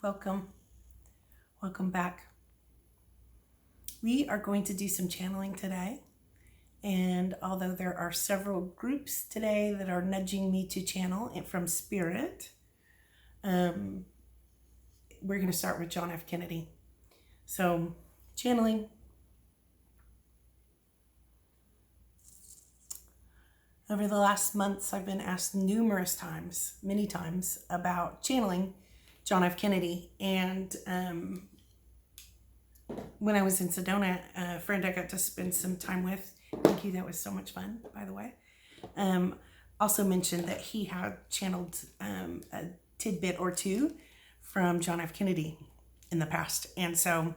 Welcome. Welcome back. We are going to do some channeling today. And although there are several groups today that are nudging me to channel it from spirit, we're going to start with John F. Kennedy. So, channeling. Over the last months, I've been asked many times, about channeling John F. Kennedy. And when I was in Sedona, a friend I got to spend some time with, thank you, that was so much fun, by the way, also mentioned that he had channeled a tidbit or two from John F. Kennedy in the past. And so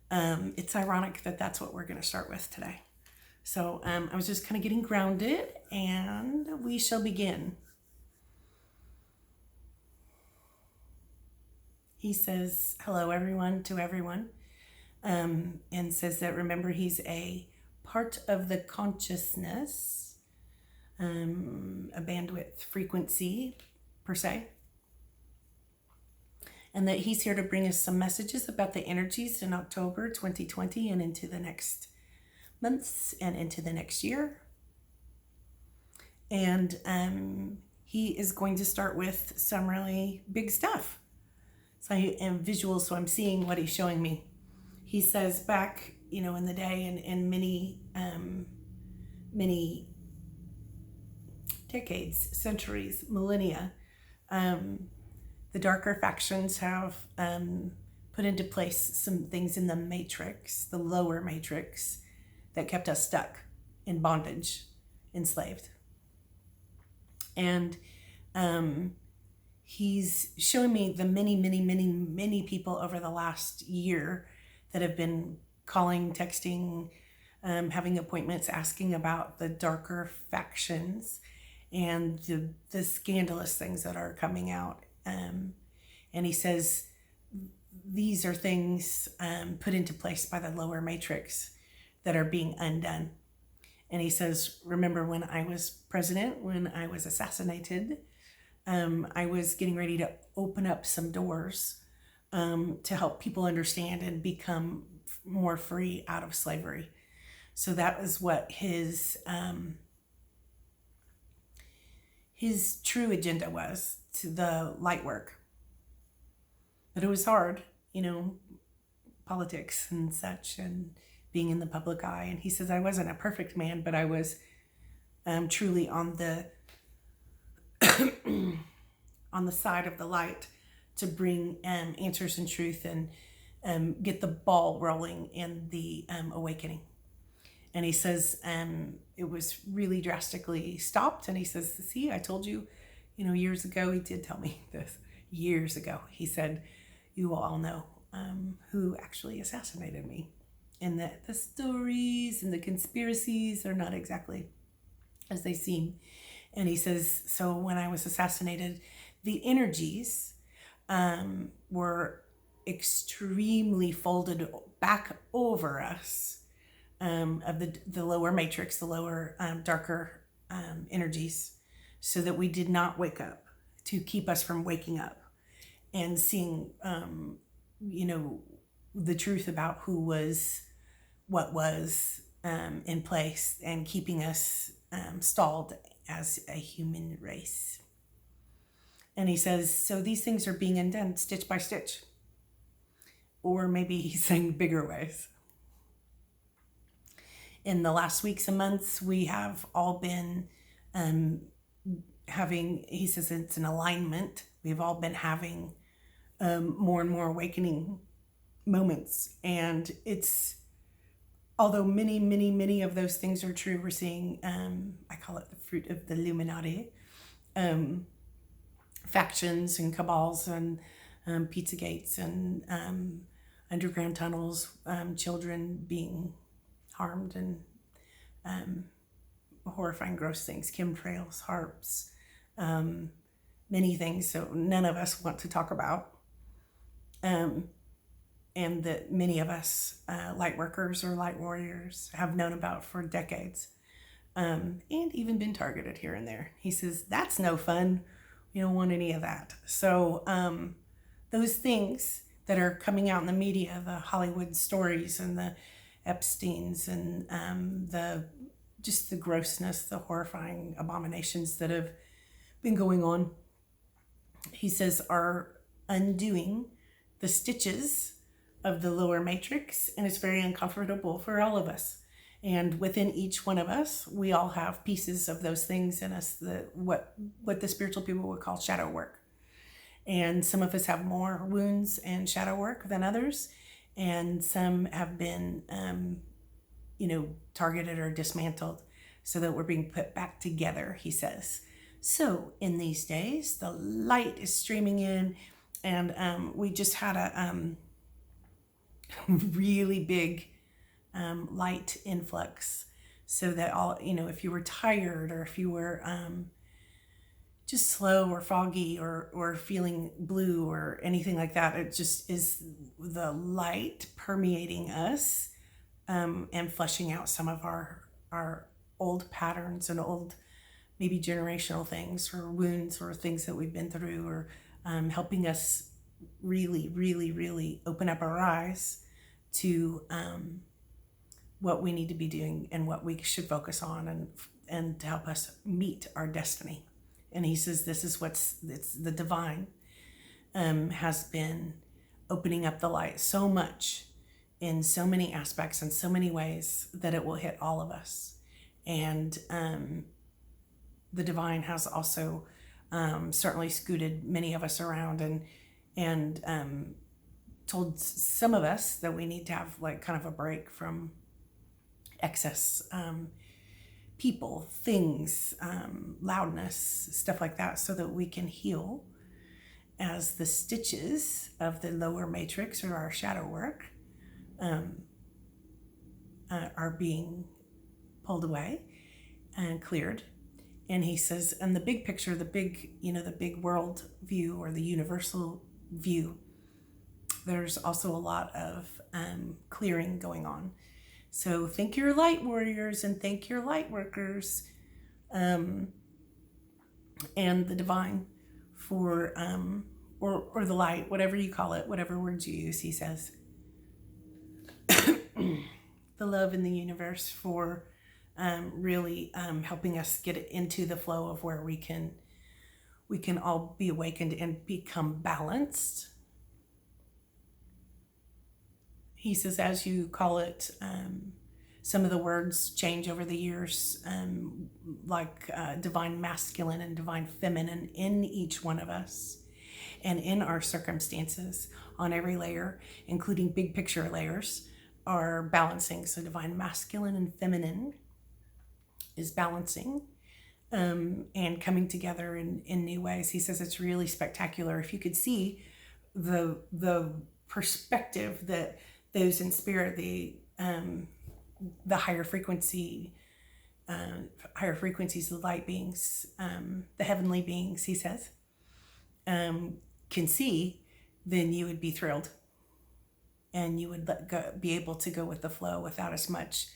it's ironic that that's what we're going to start with today. So I was just kind of getting grounded, and we shall begin. He says hello everyone to everyone, and says that remember he's a part of the consciousness, a bandwidth frequency per se, and that he's here to bring us some messages about the energies in October 2020 and into the next months and into the next year. And he is going to start with some really big stuff. So I am visual, so I'm seeing what he's showing me. He says back, in the day and many decades, centuries, millennia, the darker factions have put into place some things in the matrix, the lower matrix, that kept us stuck in bondage, enslaved. And he's showing me the many people over the last year that have been calling, texting, having appointments, asking about the darker factions and the scandalous things that are coming out. And he says these are things put into place by the lower matrix that are being undone. And he says, remember when I was president, when I was assassinated, I was getting ready to open up some doors to help people understand and become more free out of slavery. So that was what his true agenda was, to the light work. But it was hard, politics and such, and being in the public eye. And he says, I wasn't a perfect man, but I was truly on the on the side of the light to bring answers and truth and get the ball rolling in the awakening. And he says it was really drastically stopped. And he says, see, I told you, years ago. He did tell me this years ago. He said, you all know who actually assassinated me, and that the stories and the conspiracies are not exactly as they seem. And he says, so when I was assassinated, the energies were extremely folded back over us, of the lower matrix, the lower darker energies, so that we did not wake up, to keep us from waking up and seeing the truth about what was in place, and keeping us stalled as a human race. And he says, so these things are being undone stitch by stitch. Or maybe he's saying bigger ways. In the last weeks and months, we have all been having, he says it's an alignment. We've all been having more and more awakening moments. And it's, although many of those things are true, we're seeing, I call it the fruit of the Illuminati, factions and cabals and Pizzagates and underground tunnels, children being harmed, and horrifying, gross things, chemtrails, harps, many things. So none of us want to talk about. And that many of us light workers or light warriors have known about for decades, and even been targeted here and there. He says, that's no fun. We don't want any of that. So those things that are coming out in the media, the Hollywood stories and the Epsteins and the just the grossness, the horrifying abominations that have been going on, he says, are undoing the stitches of the lower matrix, and it's very uncomfortable for all of us. And within each one of us, we all have pieces of those things in us, that what the spiritual people would call shadow work. And some of us have more wounds and shadow work than others, and some have been targeted or dismantled, so that we're being put back together, he says. So in these days, the light is streaming in, and we just had a really big light influx, so that all, if you were tired, or if you were just slow or foggy, or feeling blue or anything like that, it just is the light permeating us, and flushing out some of our old patterns and old maybe generational things or wounds or things that we've been through, or helping us really, really, really open up our eyes to what we need to be doing and what we should focus on, and to help us meet our destiny. And he says this is it's the divine has been opening up the light so much in so many aspects and so many ways that it will hit all of us. And the divine has also certainly scooted many of us around, and told some of us that we need to have like kind of a break from excess people, things, loudness, stuff like that, so that we can heal as the stitches of the lower matrix, or our shadow work, are being pulled away and cleared. And he says, and the big picture, the big world view, or the universal view, there's also a lot of clearing going on. So thank your light warriors, and thank your light workers, and the divine for, or the light, whatever you call it, whatever words you use, he says. The love in the universe for really helping us get into the flow of where we can all be awakened and become balanced. He says, as you call it, some of the words change over the years, like divine masculine and divine feminine in each one of us, and in our circumstances on every layer, including big picture layers, are balancing. So divine masculine and feminine is balancing, and coming together in new ways. He says it's really spectacular. If you could see the perspective that those in spirit, the higher frequencies, the light beings, the heavenly beings, he says, can see, then you would be thrilled, and you would be able to go with the flow without as much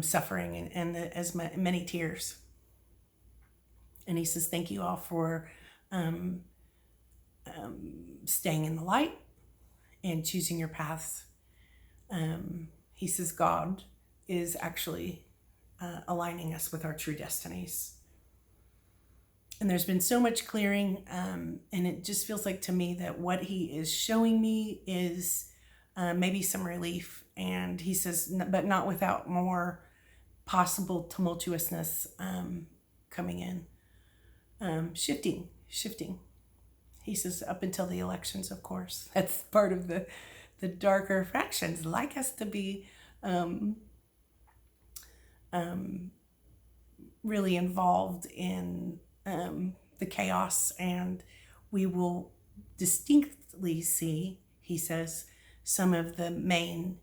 suffering and as many tears. And he says, thank you all for staying in the light and choosing your paths. He says God is actually aligning us with our true destinies. And there's been so much clearing, and it just feels like to me that what he is showing me is maybe some relief. And he says, but not without more possible tumultuousness coming in. Shifting. He says, up until the elections, of course. That's part of the darker fractions, like us to be really involved in the chaos, and we will distinctly see, he says, some of the main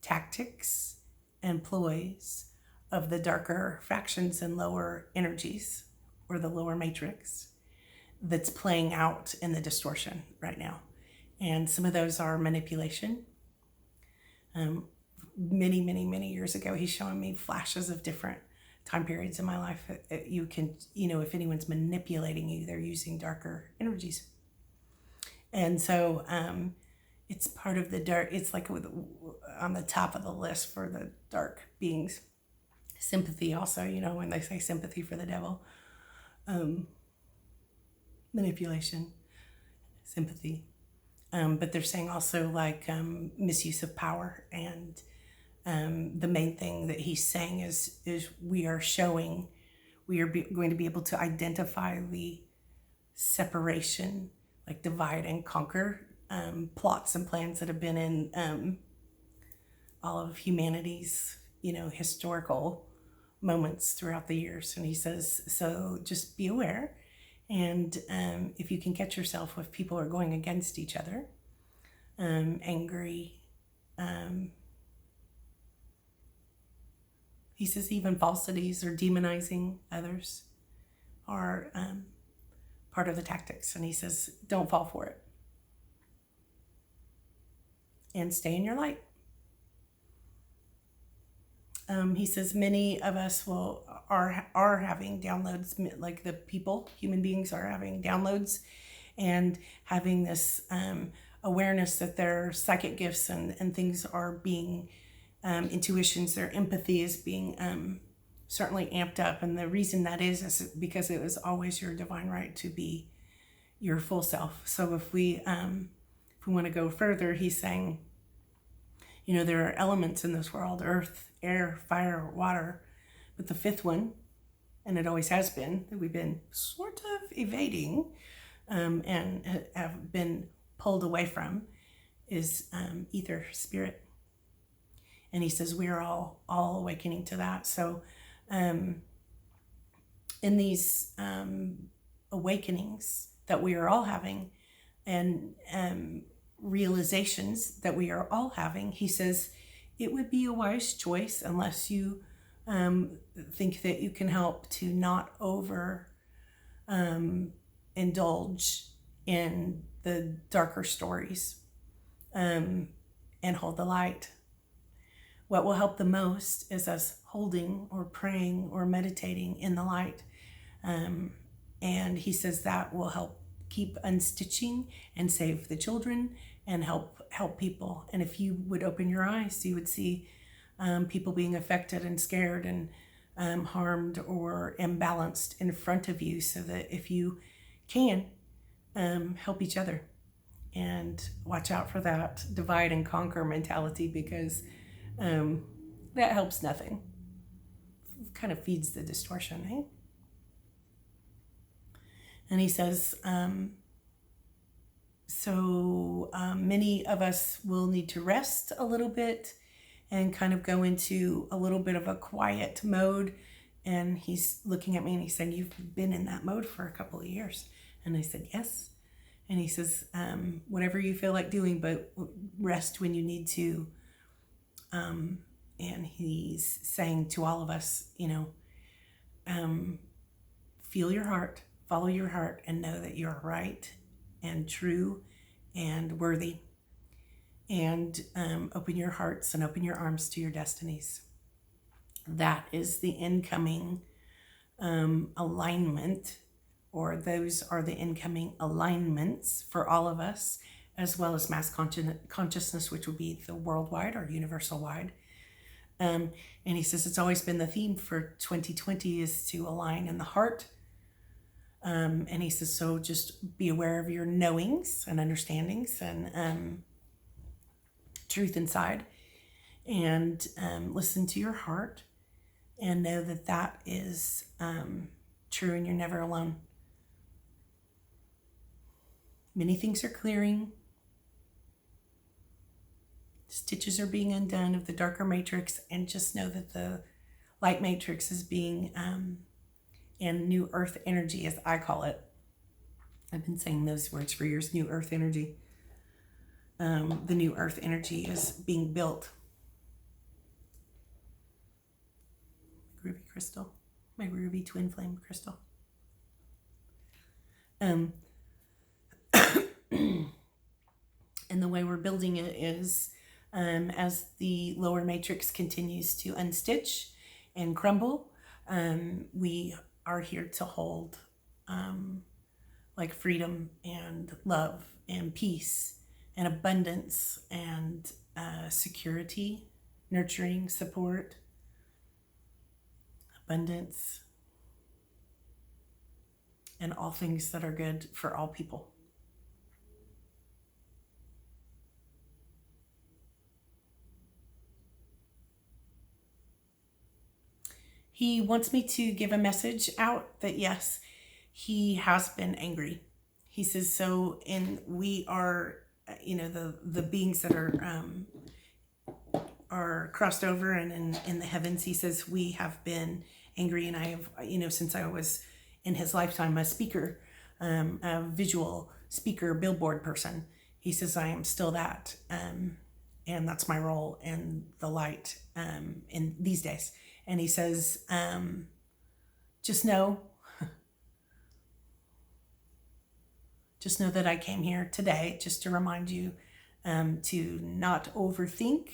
tactics and ploys of the darker factions and lower energies, or the lower matrix, that's playing out in the distortion right now. And some of those are manipulation. Many years ago, he's showing me flashes of different time periods in my life, you can, if anyone's manipulating you, they're using darker energies. And so it's part of the dark. It's like on the top of the list for the dark beings. Sympathy also, when they say sympathy for the devil. Manipulation, sympathy. But they're saying also like misuse of power. And the main thing that he's saying is we are going to be able to identify the separation, like divide and conquer plots and plans that have been in all of humanity's, historical moments throughout the years. And he says, so just be aware. And if you can catch yourself if people are going against each other, angry, he says even falsities or demonizing others are part of the tactics. And he says, don't fall for it. And stay in your light. He says many of us are having downloads, like the human beings are having downloads and having this awareness that their psychic gifts and things are being, intuitions, their empathy is being certainly amped up. And the reason that is because it was always your divine right to be your full self. So if we want to go further, he's saying, there are elements in this world: earth, air, fire, water. But the fifth one, and it always has been, that we've been sort of evading and have been pulled away from, is ether, spirit. And he says we are all awakening to that. So in these awakenings that we are all having, and realizations that we are all having, he says it would be a wise choice, unless you think that you can help, to not over indulge in the darker stories, and hold the light. What will help the most is us holding or praying or meditating in the light. And he says that will help keep unstitching and save the children and help people. And if you would open your eyes, you would see people being affected and scared and harmed or imbalanced in front of you, so that if you can, help each other and watch out for that divide and conquer mentality, because that helps nothing. It kind of feeds the distortion, eh? And he says, many of us will need to rest a little bit and kind of go into a little bit of a quiet mode. And he's looking at me and he said, you've been in that mode for a couple of years. And I said, yes. And he says, whatever you feel like doing, but rest when you need to. And he's saying to all of us, feel your heart, follow your heart, and know that you're right and true and worthy. And open your hearts and open your arms to your destinies. That is the incoming alignment, or those are the incoming alignments for all of us, as well as mass consciousness, which would be the worldwide or universal wide. And he says it's always been the theme for 2020 is to align in the heart. And he says, so just be aware of your knowings and understandings and truth inside, and listen to your heart and know that that is true, and you're never alone. Many things are clearing. Stitches are being undone of the darker matrix, and just know that the light matrix is being, and new earth energy, as I call it. I've been saying those words for years, new earth energy. The new earth energy is being built. Ruby crystal, my ruby twin flame crystal. And the way we're building it is, as the lower matrix continues to unstitch and crumble, We are here to hold like freedom and love and peace and abundance and security, nurturing, support, abundance, and all things that are good for all people. He wants me to give a message out that yes, he has been angry. He says so, and we are, the beings that are crossed over and in the heavens. He says we have been angry, and I have, since I was in his lifetime a speaker, a visual speaker, billboard person. He says I am still that, and that's my role in the light in these days. And he says, just know that I came here today just to remind you to not overthink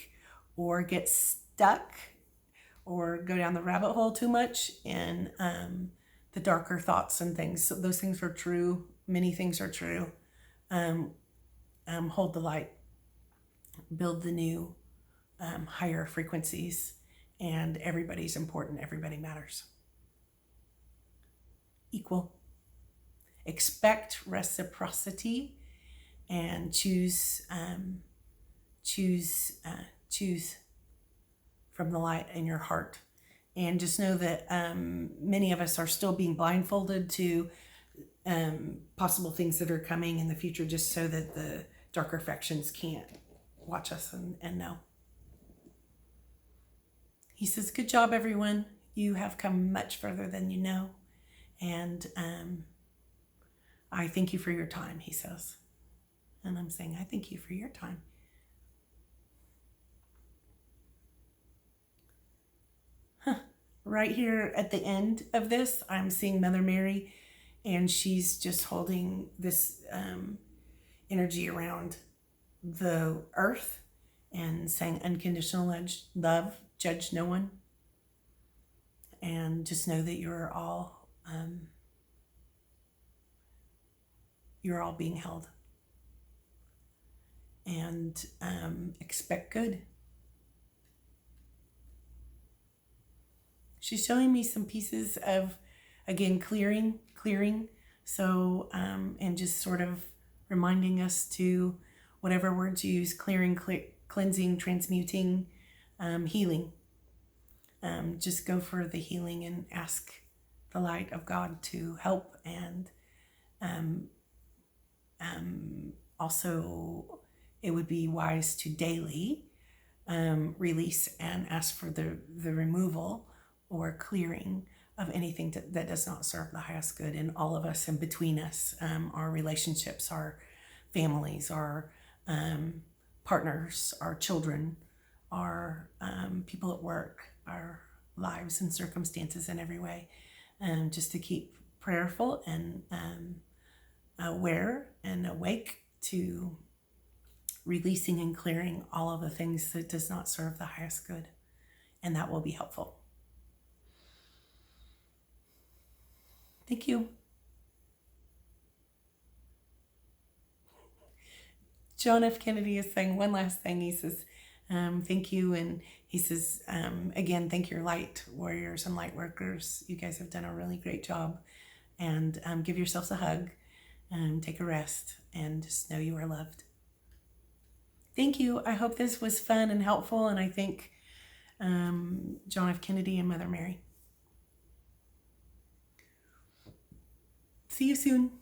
or get stuck or go down the rabbit hole too much in the darker thoughts and things. So those things are true. Many things are true. Hold the light. Build the new higher frequencies. And everybody's important. Everybody matters. Equal. Expect reciprocity and choose from the light in your heart. And just know that many of us are still being blindfolded to possible things that are coming in the future, just so that the darker factions can't watch us and know. He says, good job, everyone. You have come much further than you know. And I thank you for your time, he says. And I'm saying, I thank you for your time. Right here at the end of this, I'm seeing Mother Mary, and she's just holding this energy around the earth and saying unconditional love, judge no one, and just know that you're all being held, and expect good. She's showing me some pieces of, again, clearing. So, and just sort of reminding us to, whatever words you use, clearing, cleansing, transmuting, healing. Just go for the healing and ask the light of God to help. And also, it would be wise to daily release and ask for the removal or clearing of anything that does not serve the highest good in all of us and between us, our relationships, our families, our partners, our children, our people at work, our lives and circumstances in every way, just to keep prayerful and aware and awake to releasing and clearing all of the things that does not serve the highest good, and that will be helpful. Thank you. John F. Kennedy is saying one last thing. He says, thank you. And he says, again, thank your light warriors and light workers. You guys have done a really great job. And give yourselves a hug, take a rest, and just know you are loved. Thank you. I hope this was fun and helpful. And I thank John F. Kennedy and Mother Mary. See you soon.